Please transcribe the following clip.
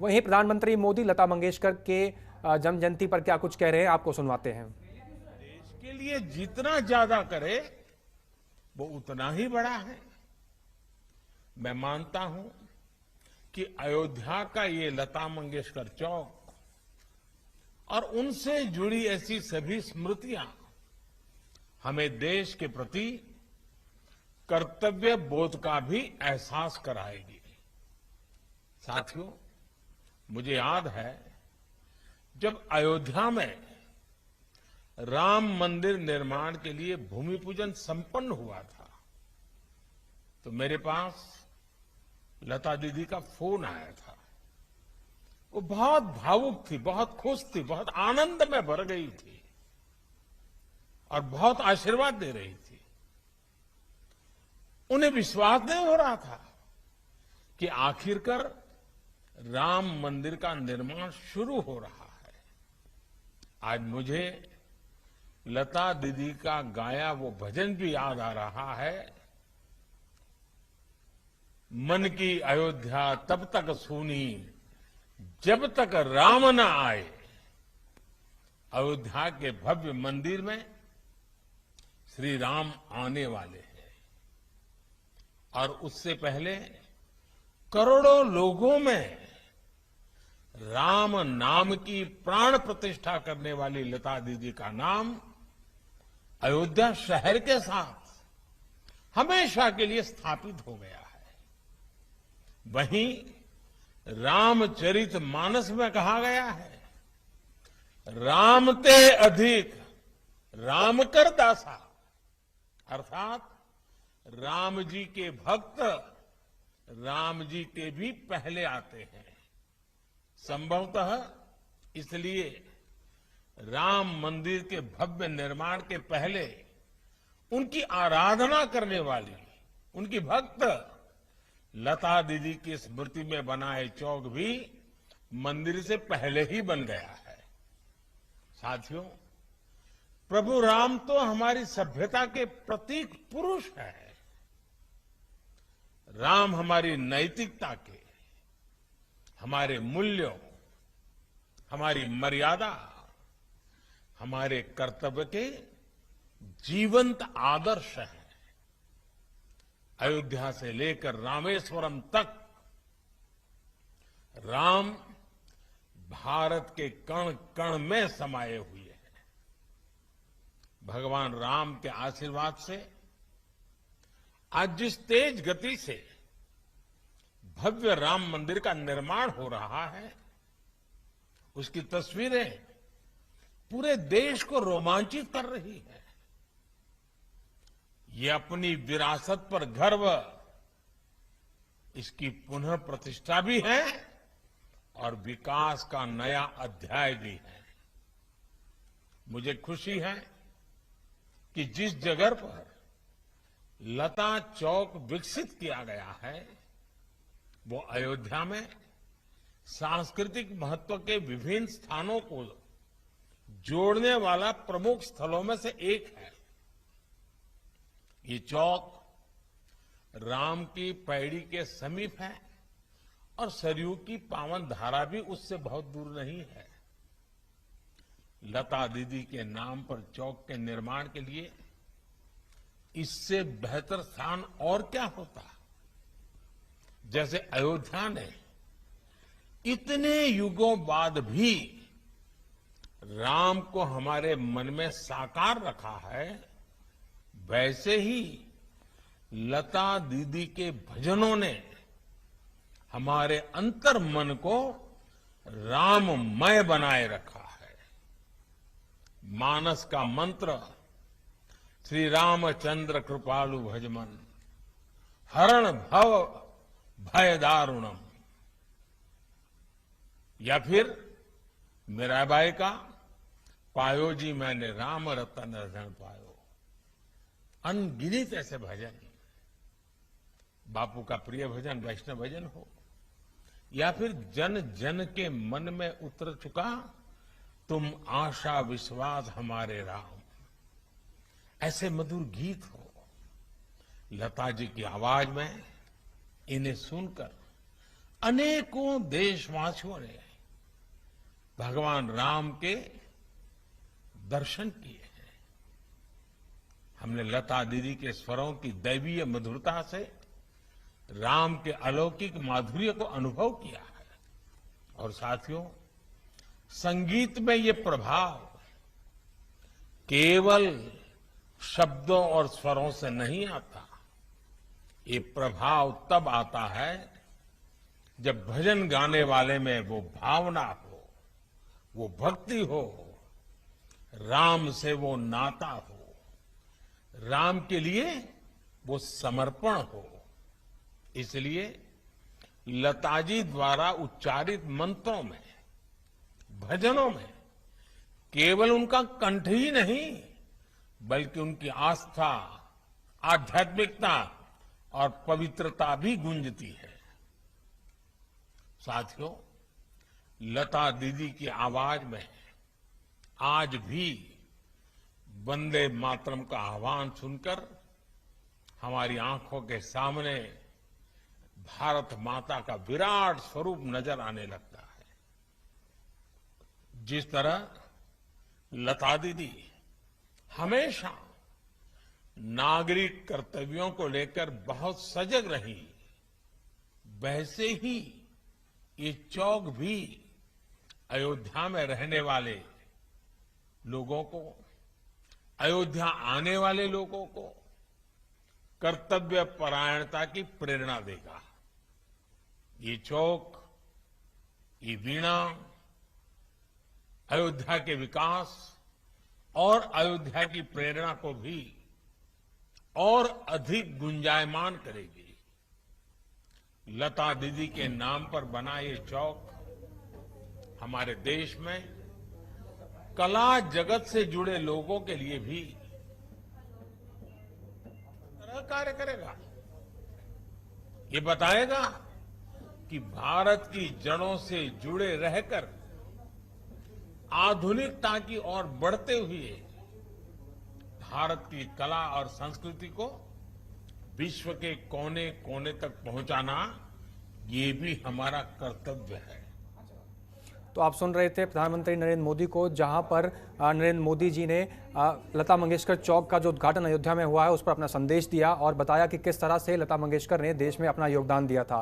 वहीं प्रधानमंत्री मोदी लता मंगेशकर के जन्म जयंती पर क्या कुछ कह रहे हैं, आपको सुनवाते हैं। देश के लिए जितना ज्यादा करे वो उतना ही बड़ा है। मैं मानता हूं कि अयोध्या का ये लता मंगेशकर चौक और उनसे जुड़ी ऐसी सभी स्मृतियां हमें देश के प्रति कर्तव्य बोध का भी एहसास कराएगी। साथियों, मुझे याद है जब अयोध्या में राम मंदिर निर्माण के लिए भूमि पूजन संपन्न हुआ था तो मेरे पास लता दीदी का फोन आया था। वो बहुत भावुक थी, बहुत खुश थी, बहुत आनंद में भर गई थी और बहुत आशीर्वाद दे रही थी। उन्हें विश्वास नहीं हो रहा था कि आखिरकार राम मंदिर का निर्माण शुरू हो रहा है। आज मुझे लता दीदी का गाया वो भजन भी याद आ रहा है। मन की अयोध्या तब तक सूनी जब तक राम न आए। अयोध्या के भव्य मंदिर में श्री राम आने वाले हैं और उससे पहले करोड़ों लोगों में राम नाम की प्राण प्रतिष्ठा करने वाली लता दीदी का नाम अयोध्या शहर के साथ हमेशा के लिए स्थापित हो गया है। वहीं रामचरित मानस में कहा गया है, राम ते अधिक राम कर दासा, अर्थात राम जी के भक्त राम जी के भी पहले आते हैं। संभवतः इसलिए राम मंदिर के भव्य निर्माण के पहले उनकी आराधना करने वाली उनकी भक्त लता दीदी की स्मृति में बनाए चौक भी मंदिर से पहले ही बन गया है। साथियों, प्रभु राम तो हमारी सभ्यता के प्रतीक पुरुष है। राम हमारी नैतिकता के, हमारे मूल्यों, हमारी मर्यादा, हमारे कर्तव्य के जीवंत आदर्श हैं। अयोध्या से लेकर रामेश्वरम तक राम भारत के कण कण में समाये हुए हैं। भगवान राम के आशीर्वाद से आज जिस तेज गति से भव्य राम मंदिर का निर्माण हो रहा है उसकी तस्वीरें पूरे देश को रोमांचित कर रही है। ये अपनी विरासत पर गर्व, इसकी पुनः प्रतिष्ठा भी है और विकास का नया अध्याय भी है। मुझे खुशी है कि जिस जगह पर लता चौक विकसित किया गया है वो अयोध्या में सांस्कृतिक महत्व के विभिन्न स्थानों को जोड़ने वाला प्रमुख स्थलों में से एक है। ये चौक राम की पैड़ी के समीप है और सरयू की पावन धारा भी उससे बहुत दूर नहीं है। लता दीदी के नाम पर चौक के निर्माण के लिए इससे बेहतर स्थान और क्या होता। जैसे अयोध्या ने इतने युगों बाद भी राम को हमारे मन में साकार रखा है, वैसे ही लता दीदी के भजनों ने हमारे अंतर मन को राममय बनाए रखा है। मानस का मंत्र श्री रामचंद्र कृपालु भजमन हरण भव भय दारुणम, या फिर मीराबाई का पायो जी मैंने राम रतन रण पायो। अनगिनत ऐसे भजन, बापू का प्रिय भजन वैष्णव भजन हो या फिर जन जन के मन में उतर चुका तुम आशा विश्वास हमारे राम, ऐसे मधुर गीत हो। लता जी की आवाज में इन्हें सुनकर अनेकों देशवासियों ने भगवान राम के दर्शन किए हैं। हमने लता दीदी के स्वरों की दैवीय मधुरता से राम के अलौकिक माधुर्य को अनुभव किया है। और साथियों, संगीत में ये प्रभाव केवल शब्दों और स्वरों से नहीं आता। ये प्रभाव तब आता है जब भजन गाने वाले में वो भावना हो, वो भक्ति हो, राम से वो नाता हो, राम के लिए वो समर्पण हो। इसलिए लताजी द्वारा उच्चारित मंत्रों में, भजनों में केवल उनका कंठ ही नहीं, बल्कि उनकी आस्था, आध्यात्मिकता और पवित्रता भी गूंजती है। साथियों, लता दीदी की आवाज में आज भी वंदे मातरम का आह्वान सुनकर हमारी आंखों के सामने भारत माता का विराट स्वरूप नजर आने लगता है। जिस तरह लता दीदी हमेशा नागरिक कर्तव्यों को लेकर बहुत सजग रही, वैसे ही ये चौक भी अयोध्या में रहने वाले लोगों को, अयोध्या आने वाले लोगों को कर्तव्य परायणता की प्रेरणा देगा। ये चौक, ये वीणा अयोध्या के विकास और अयोध्या की प्रेरणा को भी और अधिक गुंजायमान करेगी। लता दीदी के नाम पर बना ये चौक हमारे देश में कला जगत से जुड़े लोगों के लिए भी कार्य करेगा। ये बताएगा कि भारत की जड़ों से जुड़े रहकर आधुनिकता की ओर बढ़ते हुए भारत की कला और संस्कृति को विश्व के कोने कोने तक पहुंचाना, ये भी हमारा कर्तव्य है। तो आप सुन रहे थे प्रधानमंत्री नरेंद्र मोदी को, जहां पर नरेंद्र मोदी जी ने लता मंगेशकर चौक का जो उद्घाटन अयोध्या में हुआ है उस पर अपना संदेश दिया और बताया कि किस तरह से लता मंगेशकर ने देश में अपना योगदान दिया था।